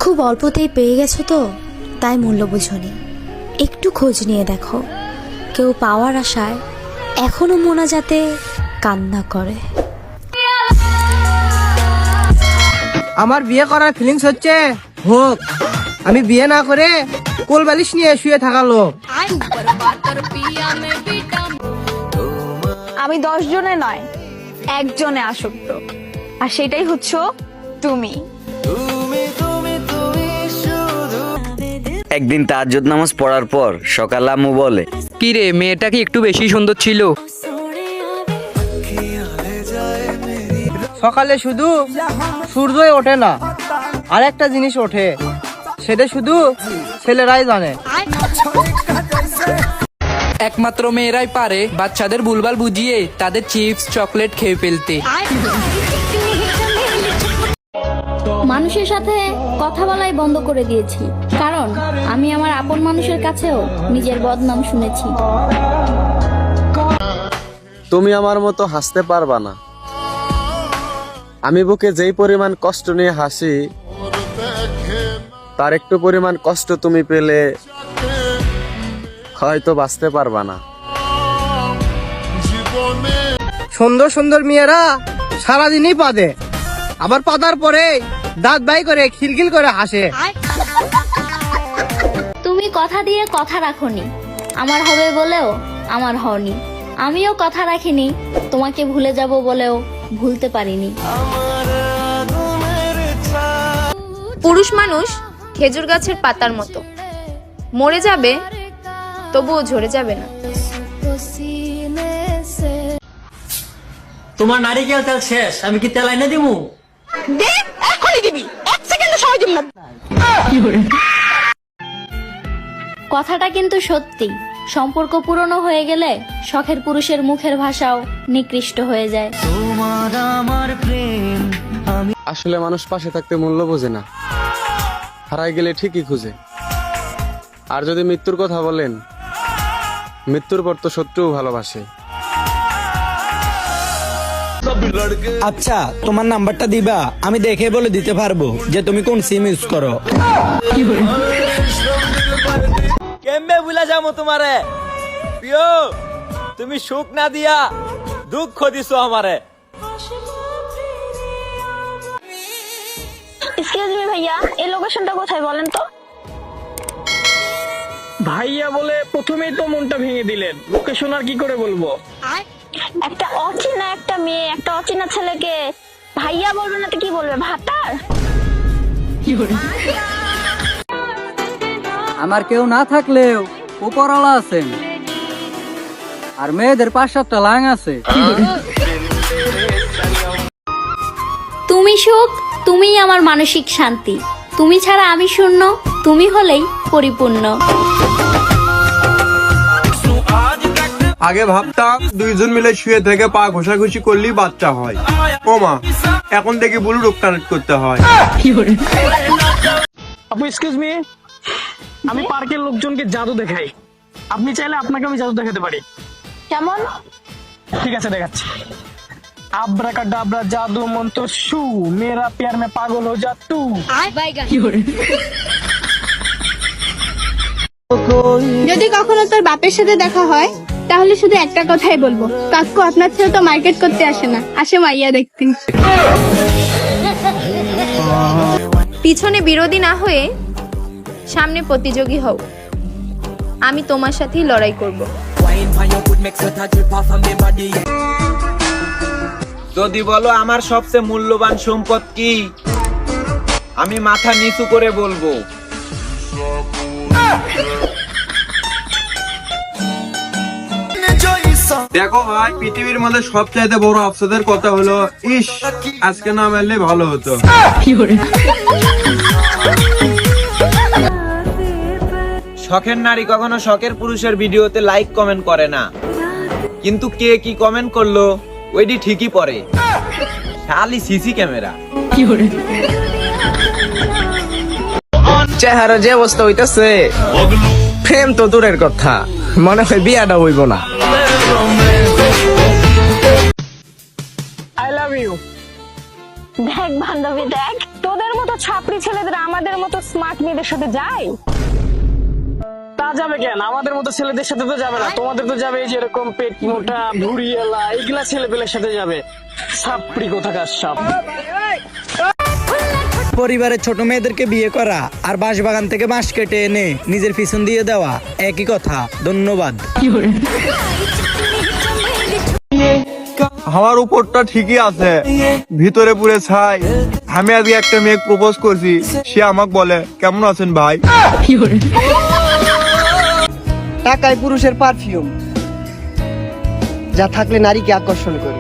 খুব অল্পতেই পেয়ে গেছো তো, তাই মূল্য বুঝোনি। একটু খোঁজ নিয়ে দেখো, কেউ পাওয়ার আশায় এখনো মোনাজাতে কান্না করে। আমার বিয়ে করার ফিলিংস হচ্ছে হোক, আমি বিয়ে না করে কোল বালিশ নিয়ে শুয়ে থাকা লোক। আমি 10 জনে নয়, একজনে আসক্ত, আর সেটাই হচ্ছে তুমি। একদিন তাহাজ্জুদ নামাজ পড়ার পর সকালে আম্মু বলে, কি রে, মেয়েটা কি একটু বেশি সুন্দর ছিল? সকালে শুধু সূর্যই ওঠে না, আর একটা জিনিস ওঠে, সেটা শুধু ছেলেরাই জানে। একমাত্র মেয়েরাই পারে বাচ্চাদের ভুলভাল বুঝিয়ে তাদের চিপস চকলেট খেয়ে ফেলতে। মানুষের সাথে কথা বলাই বন্ধ করে দিয়েছি, কারণ আমি আমার আপন মানুষের কাছেও নিজের বদনাম শুনেছি। তুমি আমার মতো হাসতে পারবা না। আমি বুকে যেই পরিমাণ কষ্ট নিয়ে হাসি, তার একটু পরিমাণ কষ্ট তুমি পেলে হয়তো বাঁচতে পারবা না। সুন্দর সুন্দর মেয়েরা সারাদিনই পাদে, আবার পাদার পরে দাঁত বাই করে খিলখিল করে হাসে। তুমি কথা দিয়ে কথা রাখোনি, আমার হবে বলেও আমার হওনি। আমিও কথা রাখিনি, তোমাকে ভুলে যাব বলেও ভুলতে পারিনি। পুরুষ মানুষ খেজুর গাছের পাতার মতো, মরে যাবে তবুও ঝরে যাবে না। তোমার নারিকেল তেল শেষ, আমি কি তেল এনে দিমু? কথাটা কিন্তু সত্যি, সম্পর্ক পুরনো হয়ে গেলে শখের পুরুষের মুখের ভাষাও নিকৃষ্ট হয়ে যায়। আসলে মানুষ পাশে থাকতে মূল্য বোঝে না, হারাই গেলে ঠিকই খুঁজে। আর যদি মৃত্যুর কথা বলেন, মৃত্যুর পর তো শত্রুও ভালোবাসে। আচ্ছা, তোমার নাম্বারটা দিবা, আমি দেখে বলে দিতে পারবো যে তুমি কোন সিম ইউজ করো। কেমবে ভুলা যাবো তোমারে প্রিয়, তুমি সুখ না দিয়া দুঃখ দিছো আমারে। এক্সকিউজ মি ভাইয়া, এই লোকেশনটা কোথায় বলেন তো? ভাইয়া বলে প্রথমেই তো মনটা ভেঙে দিলেন, লোকেশন আর কি করে বলবো? একটা অচেনা একটা মেয়ে একটা অচেনা ছেলেকে ভাইয়া বলবে না তো কি বলবে, ভাতার? আমার কেউ না থাকলেও উপরওয়ালা আছেন, আর মেয়েদের 5-7টা লাং আছে। তুমি সুখ, তুমিই আমার মানসিক শান্তি। তুমি ছাড়া আমি শূন্য, তুমি হলেই পরিপূর্ণ। আগে ভাবতাম দুইজন মিলে শুয়ে থেকে পা ঘষাঘষি করলেই বাচ্চা হয়, ও মা এখন দেখি ব্লুটুথ কানেক্ট করতে হয়। আপু এক্সকিউজ মি, আমি পার্কের লোকজনকে জাদু দেখাই, আপনি চাইলে আপনাকে আমি জাদু দেখাতে পারি। কেমন? ঠিক আছে, দেখাচ্ছি। আব্রাকাডাব্রা জাদু মন্ত্র শু, মেরা প্যার মে পাগল হো যা তু। যদি কখনো তোর বাপের সাথে দেখা হয়, তাহলে শুধু একটা কথাই বলবো, কাকু আপনার ছেলে তো মার্কেট করতে আসে না, আসে মাইয়া দেখতে। পিছনে বিরোধী না হয়ে সামনে প্রতিযোগী হও, আমি তোমার সাথেই লড়াই করব। যদি বলো আমার সবচেয়ে মূল্যবান সম্পদ কি, আমি মাথা নিচু করে বলবো দেখো ভাই, পৃথিবীর মধ্যে সবচাইতে বড় আফসোসের কথা হলো, ইস আজকে না মারলে ভালো হতো। শখের নারী কখনো শখের পুরুষের ভিডিওতে লাইক কমেন্ট করে না, কিন্তু কে কি কমেন্ট করলো ওইটি ঠিকই পড়ে, খালি সিসি ক্যামেরা। চেহারা যে অবস্থা হইতেছে, প্রেম তো দূরের কথা, মনে হয় বিয়াটা হইব না। I love you. দেখ বান্ধবী দেখ, তোদের মতো ছাপড়ি ছেলেদের আমাদের মতো স্মার্ট মেয়েদের সাথে যায়? তা যাবে কেন? আমাদের মতো ছেলেদের সাথে তো যাবে না, তোমাদের তো যাবে এই যে এরকম পেট মোটা ভুড়ি এলা এইগুলা ছেলে পেলের সাথে যাবে। ছাপড়ি কোথাকার সাপ। পরিবারের ছোট মেয়েদেরকে বিয়ে করা আর বাঁশবাগান থেকে বাঁশ কেটে এনে নিজের পিছন দিয়ে দেওয়া একই কথা। ধন্যবাদ। আমার উপরটা ঠিকই আছে, ভিতরে পুরে ছাই। আমি আজকে একটা মেয়ে প্রপোজ করছি, সে আমাকে বলে কেমন আছেন ভাই। টাকায় পুরুষের পারফিউম, যা থাকলে নারীকে আকর্ষণ করে।